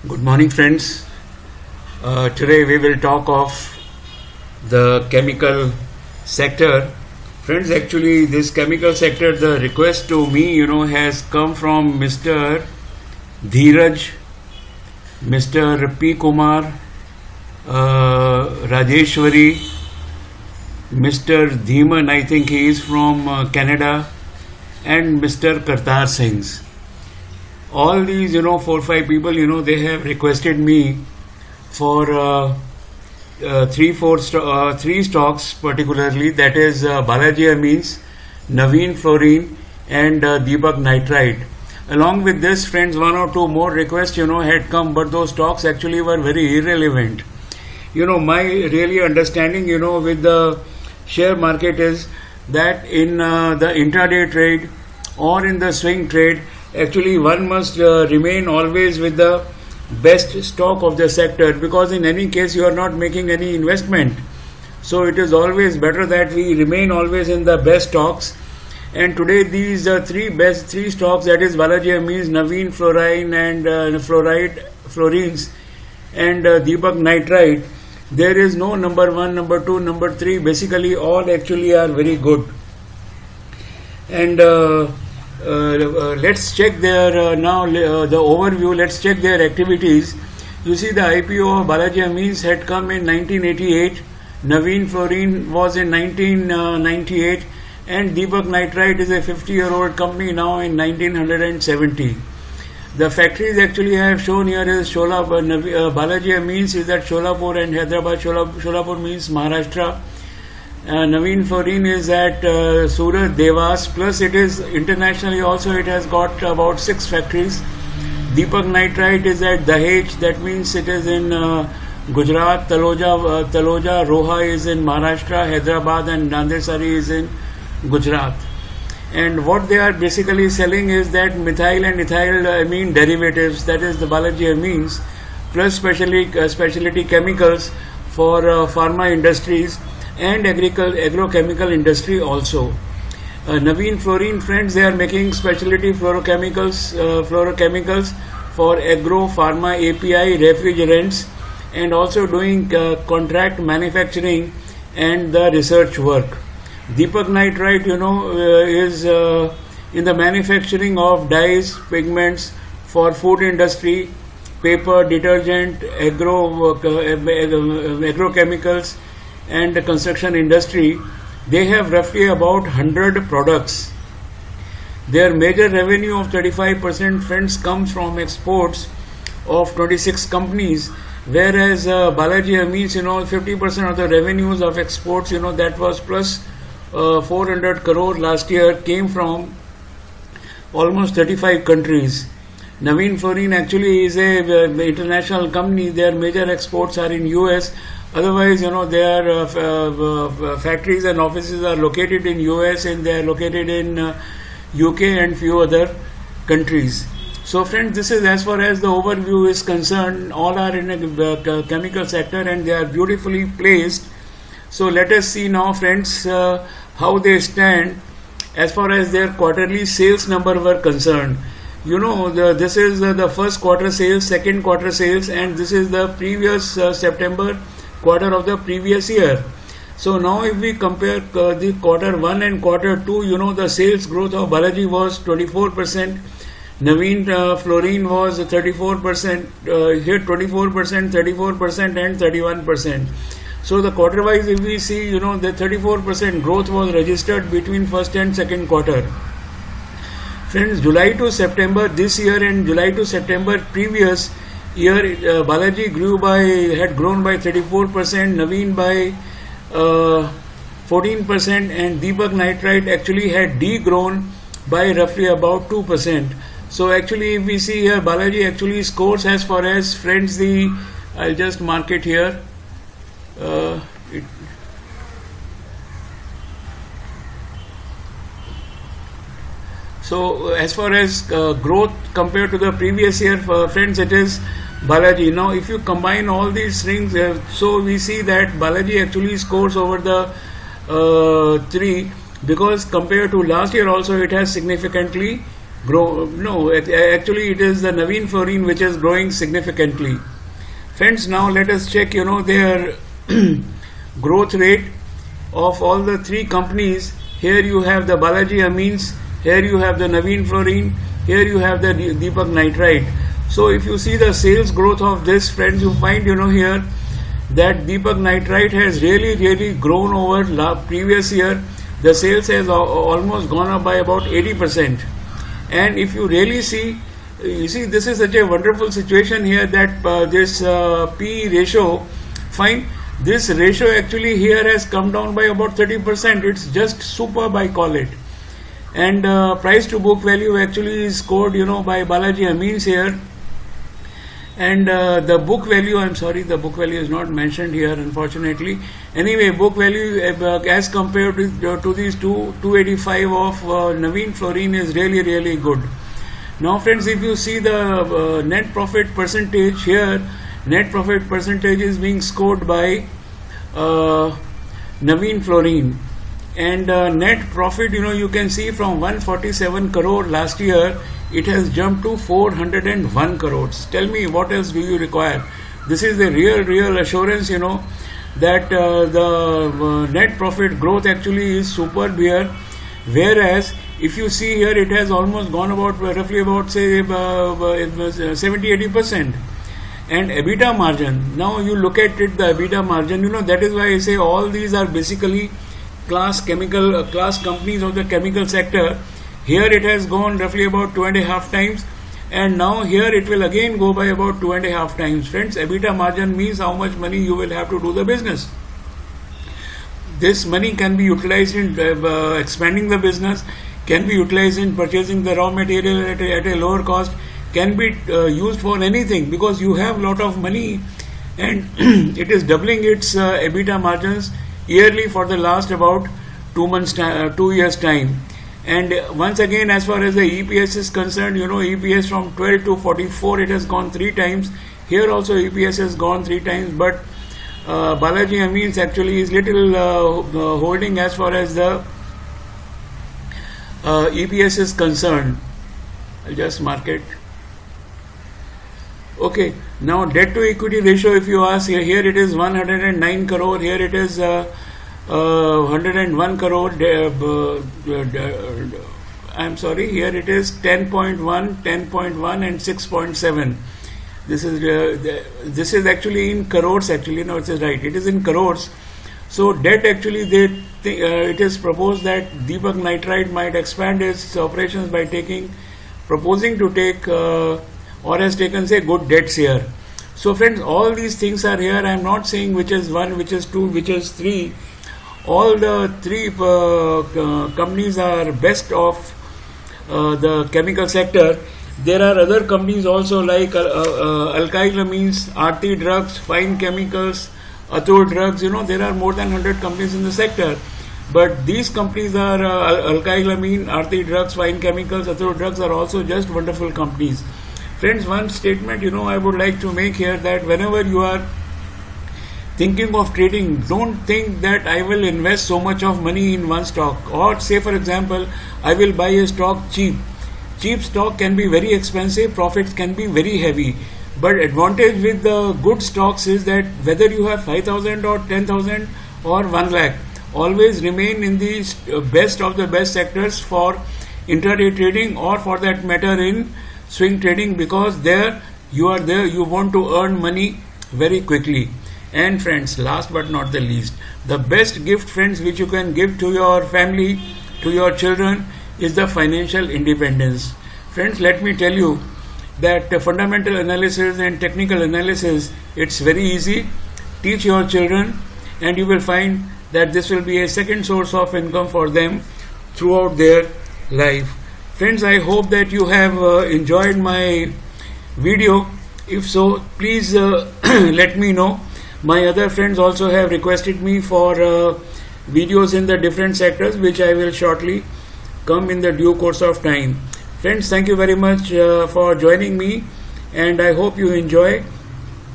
Good morning, friends. Today we will talk of the chemical sector. Friends, actually, this chemical sector, the request to me, has come from Mr. Dheeraj, Mr. P. Kumar, Rajeshwari, Mr. Dhiman, I think he is from Canada, and Mr. Kartar Singh. All these, 4-5 people, they have requested me for three stocks particularly, that is Balaji Amines, Navin Fluorine and Deepak Nitrite. Along with this, friends, one or two more requests, had come, but those stocks actually were very irrelevant. My really understanding, with the share market is that in the intraday trade or in the swing trade, actually one must remain always with the best stock of the sector, because in any case you are not making any investment. So it is always better that we remain always in the best stocks. And today these three stocks, that is Balaji Amines, Navin Fluorine and Fluorines and Deepak Nitrite, there is no number 1, number 2, number 3. Basically all actually are very good. And let's check their the overview. Let's check their activities. You see, the IPO of Balaji Amines had come in 1988, Navin Fluorine was in 1998, and Deepak Nitrite is a 50-year-old company now in 1970. The factories actually I have shown here is Sholapur. Balaji Amines is at Sholapur and Hyderabad. Sholapur means Maharashtra. Navin Fluorine is at Surat, Devas, plus it is internationally also, it has got about 6 factories. Deepak Nitrite is at Dahej, that means it is in Gujarat. Taloja, Roha is in Maharashtra, Hyderabad and Nandesari is in Gujarat. And what they are basically selling is that methyl and ethyl amine derivatives, that is the Balaji Amines, plus specialty chemicals for pharma industries and agrochemical industry also. Navin Fluorine, friends, they are making specialty fluorochemicals for agro, pharma, API, refrigerants, and also doing contract manufacturing and the research work. Deepak Nitrite, is in the manufacturing of dyes, pigments for food industry, paper, detergent, agrochemicals, and the construction industry. They have roughly about 100 products. Their major revenue of 35%, friends, comes from exports of 26 companies, whereas Balaji Amines, 50% of the revenues of exports, that was plus 400 crore last year, came from almost 35 countries. Navin Fluorine actually is a international company. Their major exports are in US. Otherwise, their factories and offices are located in US and they are located in UK and few other countries. So friends, this is as far as the overview is concerned. All are in a chemical sector and they are beautifully placed. So let us see now, friends, how they stand as far as their quarterly sales number were concerned. This is the first quarter sales, second quarter sales, and this is the previous September quarter of the previous year. So now if we compare the quarter 1 and quarter 2, the sales growth of Balaji was 24%, Navin Fluorine was 34%, here 24%, 34% and 31%. So the quarter wise, if we see, the 34% growth was registered between first and second quarter. Friends, July to September this year and July to September previous year, Balaji had grown by 34%, Navin by 14%, and Deepak Nitrite actually had degrown by roughly about 2%. So actually, if we see here, Balaji actually scores as far as, friends, I'll just mark it here. So as far as growth compared to the previous year, friends, it is Balaji. Now if you combine all these things, so we see that Balaji actually scores over the 3, because compared to last year also it has significantly actually it is the Navin Fluorine which is growing significantly. Friends, now let us check, their growth rate of all the three companies. Here you have the Balaji Amines, here you have the Navin Fluorine, here you have the Deepak Nitrite. So if you see the sales growth of this, friends, you find, here that Deepak Nitrite has really grown over previous year. The sales has almost gone up by about 80%. And if you really see, this is such a wonderful situation here that this PE ratio, fine, this ratio actually here has come down by about 30%. It's just superb, I call it. And price to book value actually is scored, by Balaji Amines here. And the book value, I'm sorry, the book value is not mentioned here, unfortunately. Anyway, book value as compared to these 285 of Navin Fluorine is really good. Now, friends, if you see the net profit percentage here, net profit percentage is being scored by Navin Fluorine. And net profit, you can see from 147 crore last year, it has jumped to 401 crores. Tell me, what else do you require? This is the real assurance, that the net profit growth actually is superb here. Whereas, if you see here, it has almost gone roughly about say 70-80%. And EBITDA margin, now you look at it, the EBITDA margin, that is why I say all these are basically class companies of the chemical sector. Here it has gone roughly about 2.5 times, and now here it will again go by about 2.5 times. Friends, EBITDA margin means how much money you will have to do the business. This money can be utilized in expanding the business, can be utilized in purchasing the raw material at a lower cost, can be used for anything, because you have a lot of money, and it is doubling its EBITDA margins yearly for the last about 2 years time. And once again, as far as the EPS is concerned, EPS from 12 to 44, it has gone 3 times. Here also EPS has gone 3 times, but Balaji Amines actually is little holding as far as the EPS is concerned. I'll just mark it. Okay, now debt to equity ratio, if you ask, here it is 109 crore, here it is 101 crore, I'm sorry, here it is 10.1, 10.1 and 6.7. This is actually in crores actually, no, it is right, it is in crores. So debt actually, it is proposed that Deepak Nitrite might expand its operations by proposing to take or has taken say good debts here. So friends, all these things are here. I am not saying which is 1, which is 2, which is 3. All the 3 companies are best of the chemical sector. There are other companies also like Alkyl Amines, Aarti Drugs, Fine Chemicals, Atul Drugs. There are more than 100 companies in the sector. But these companies are Alkyl Amine, Aarti Drugs, Fine Chemicals, Atul Drugs are also just wonderful companies. Friends, one statement I would like to make here, that whenever you are thinking of trading, don't think that I will invest so much of money in one stock, or say for example I will buy a stock cheap. Cheap stock can be very expensive, profits can be very heavy, but advantage with the good stocks is that whether you have 5,000 or 10,000 or 1 lakh, always remain in the best of the best sectors for intraday trading, or for that matter in swing trading, because you want to earn money very quickly. And friends, last but not the least, the best gift, friends, which you can give to your family, to your children, is the financial independence. Friends, let me tell you that fundamental analysis and technical analysis, it's very easy. Teach your children and you will find that this will be a second source of income for them throughout their life. Friends, I hope that you have enjoyed my video. If so, please let me know. My other friends also have requested me for videos in the different sectors, which I will shortly come in the due course of time. Friends, thank you very much for joining me, and I hope you enjoy.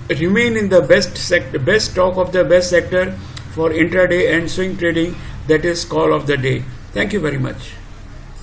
Remain in the best stock of the best sector for intraday and swing trading, that is call of the day. Thank you very much.